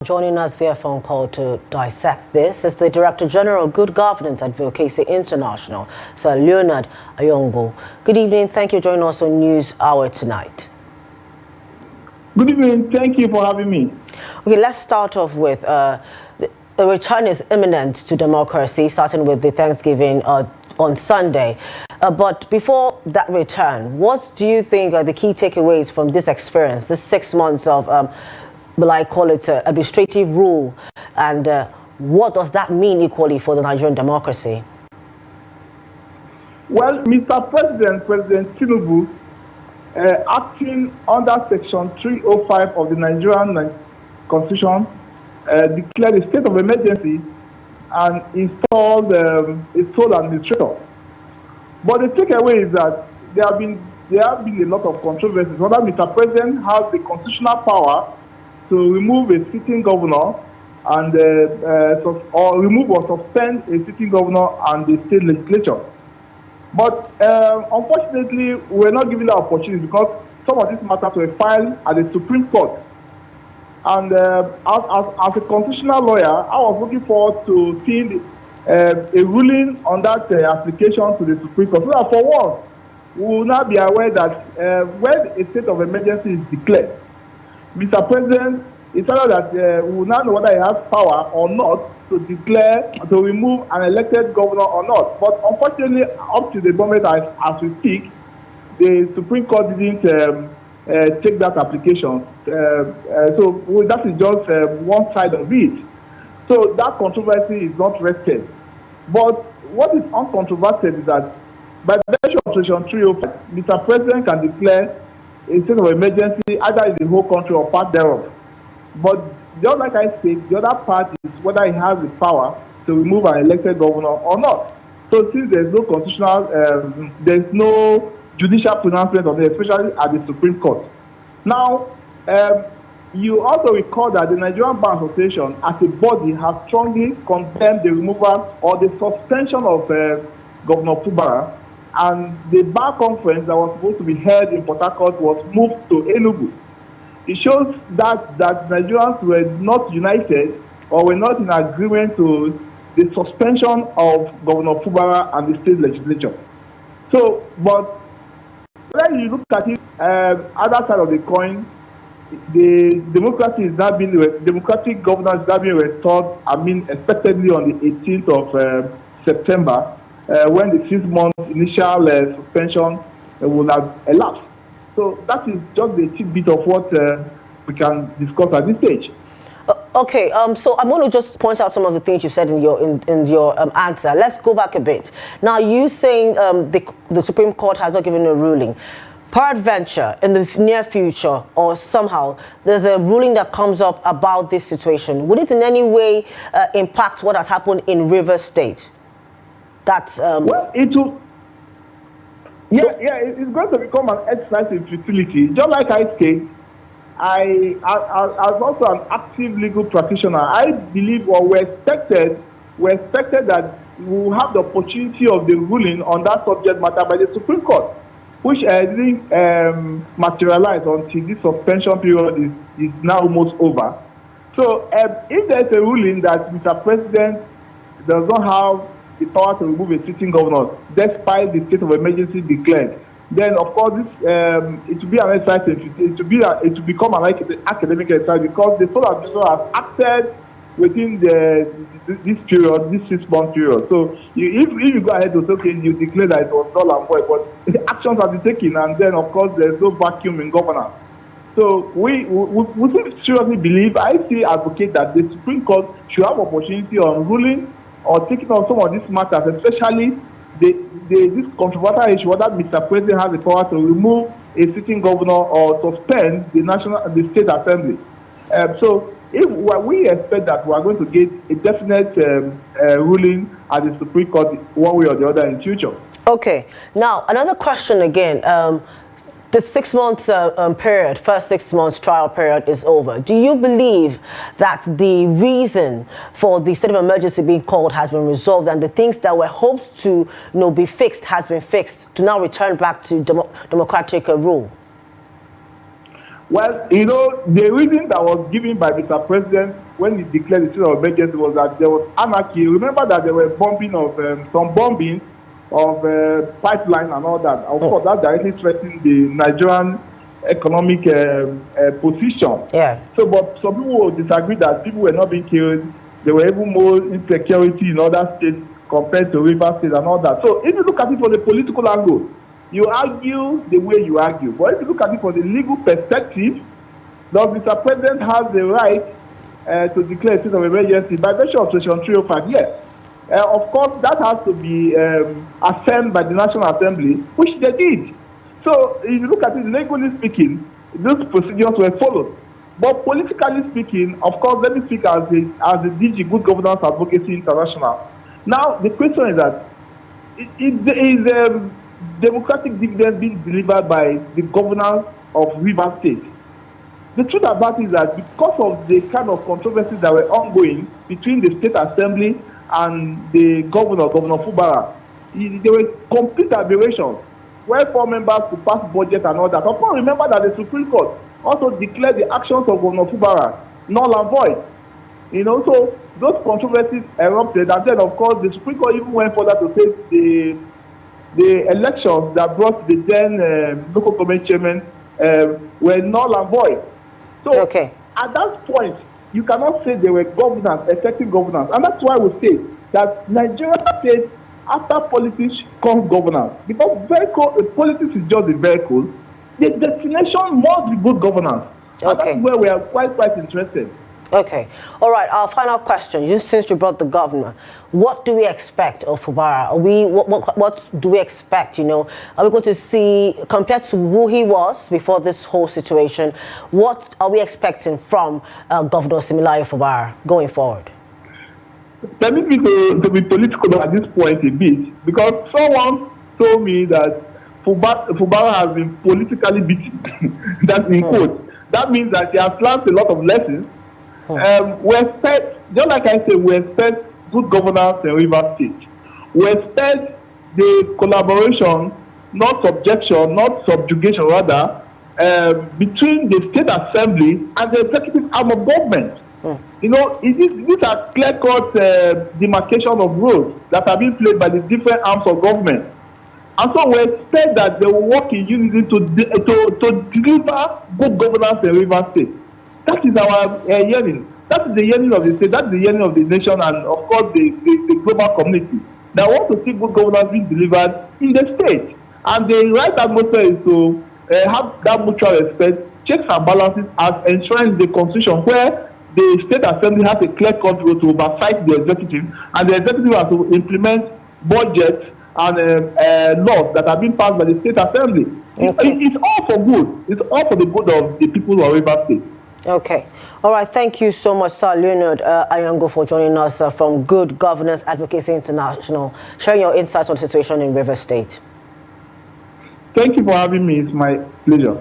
Joining us via phone call to dissect this is the Director General of Good Governance Advocacy International, Sir Leonard Ayongo. Good evening. Thank you for joining us on News Hour tonight. Good evening. Thank you for having me. Okay, let's start off with the return is imminent to democracy, starting with the Thanksgiving on Sunday. But before that return, what do you think are the key takeaways from this experience, this 6 months of will I call it administrative rule, and what does that mean equally for the Nigerian democracy? Well, Mr. President Tinubu, acting under Section 305 of the Nigerian Constitution, declared a state of emergency and installed a sole administrator. But the takeaway is that there have been a lot of controversies whether Mr. President has the constitutional power to remove a sitting governor and or remove or suspend a sitting governor and the state legislature. But unfortunately, we're not given the opportunity because some of these matters were filed at the Supreme Court. And as a constitutional lawyer, I was looking forward to seeing a ruling on that application to the Supreme Court. So that for once, we will now be aware that when a state of emergency is declared, Mr. President, it's either that we will now know whether he has power or not to declare, to remove an elected governor or not. But unfortunately, up to the moment as we speak, the Supreme Court didn't take that application. So that is just one side of it. So that controversy is not rested. But what is uncontroverted is that by the virtue of Section 305, Mr. President can declare a state of emergency either in the whole country or part thereof. But just like I said, the other part is whether he has the power to remove an elected governor or not. So since there's no constitutional, there's no judicial pronouncement on it, especially at the Supreme Court. Now, you also recall that the Nigerian Bar Association as a body has strongly condemned the removal or the suspension of Governor Fubara, and the bar conference that was supposed to be held in Port Harcourt was moved to Enugu. It shows that Nigerians were not united or were not in agreement to the suspension of Governor Fubara and the state legislature. So, but when you look at it, other side of the coin, the democracy is now being democratic governance is now being restored. Expectedly on the 18th of September. When the 6-month initial suspension will have elapsed. So that is just the tidbit of what we can discuss at this stage. Okay, so I'm going to just point out some of the things you said in your answer. Let's go back a bit. Now, you saying the Supreme Court has not given a ruling. Peradventure, in the near future or somehow, there's a ruling that comes up about this situation. Would it in any way impact what has happened in Rivers State? Well, it will. It's going to become an exercise in futility. Just like I said, as also an active legal practitioner, I believe we expected that we will have the opportunity of the ruling on that subject matter by the Supreme Court, which didn't materialize until this suspension period is now almost over. So, if there's a ruling that Mr. President does not have the power to remove a sitting governor, despite the state of emergency declared, then of course it will be an exercise. It will become an academic exercise because the sole administrator has acted within this period, this 6-month period. So if you go ahead to say, okay, you declare that it was null and void, but the actions have been taken, and then of course there's no vacuum in governance. So we seriously believe, I still advocate that the Supreme Court should have opportunity on ruling or taking on some of these matters, especially this controversial issue whether Mr. President has the power to remove a sitting governor or suspend the state assembly. So we expect that we are going to get a definite ruling at the Supreme Court one way or the other in future. Okay. Now, another question again. The 6 months period, first 6 months trial period is over. Do you believe that the reason for the state of emergency being called has been resolved and the things that were hoped to be fixed has been fixed to now return back to democratic rule? Well, you know, the reason that was given by Mr. President when he declared the state of emergency was that there was anarchy. Remember that there were bombing of some bombing of pipeline and all that. Of course, that directly threatened the Nigerian economic position. Yeah. So, but some people will disagree that people were not being killed. There were even more insecurity in other states compared to Rivers State and all that. So, if you look at it from the political angle, you argue the way you argue. But if you look at it from the legal perspective, does Mr. President has the right to declare a state of emergency by virtue of Section 305? Yes. Of course, that has to be affirmed by the National Assembly, which they did. So, if you look at it legally speaking, those procedures were followed. But politically speaking, of course, let me speak as the DG Good Governance Advocacy International. Now, the question is that is democratic dividend being delivered by the governors of Rivers State? The truth about it is that because of the kind of controversies that were ongoing between the State Assembly and the Governor Fubara, there were complete aberrations where 4 members could pass budget and all that. Of course, remember that the Supreme Court also declared the actions of Governor Fubara null and void. You know, so those controversies erupted, and then of course the Supreme Court even went further to say the elections that brought the then local government chairman were null and void. So at that point, you cannot say they were governance, effective governance, and that's why we say that Nigeria State, after politics comes governance, because politics is just a vehicle. The destination must be good governance. And that's where we are quite interested. Okay. All right. Our final question. Since you brought the governor, what do we expect of Fubara? What do we expect? You know, are we going to see, compared to who he was before this whole situation, what are we expecting from Governor Similayo Fubara going forward? Permit me to be political at this point a bit, because someone told me that Fubara has been politically beaten. That's in quote. That means that he has learned a lot of lessons. We expect, just like I said, we expect good governance in Rivers State. We expect the collaboration, not subjection, not subjugation, rather, between the State Assembly and the executive arm of government. You know, these are clear-cut demarcation of roles that are being played by the different arms of government. And so we expect that they will work in unity to deliver good governance in Rivers State. That is our yearning. That is the yearning of the state. That is the yearning of the nation, and of course the global community that want to see good governance being delivered in the state. And the right atmosphere is to have that mutual respect, checks and balances, as enshrined in the Constitution, where the State Assembly has a clear control to oversight the executive, and the executive has to implement budgets and laws that are being passed by the State Assembly. It's all for good. It's all for the good of the people of Rivers State. Okay. All right. Thank you so much, Sir Leonard Ayango, for joining us from Good Governance Advocacy International, sharing your insights on the situation in Rivers State. Thank you for having me. It's my pleasure.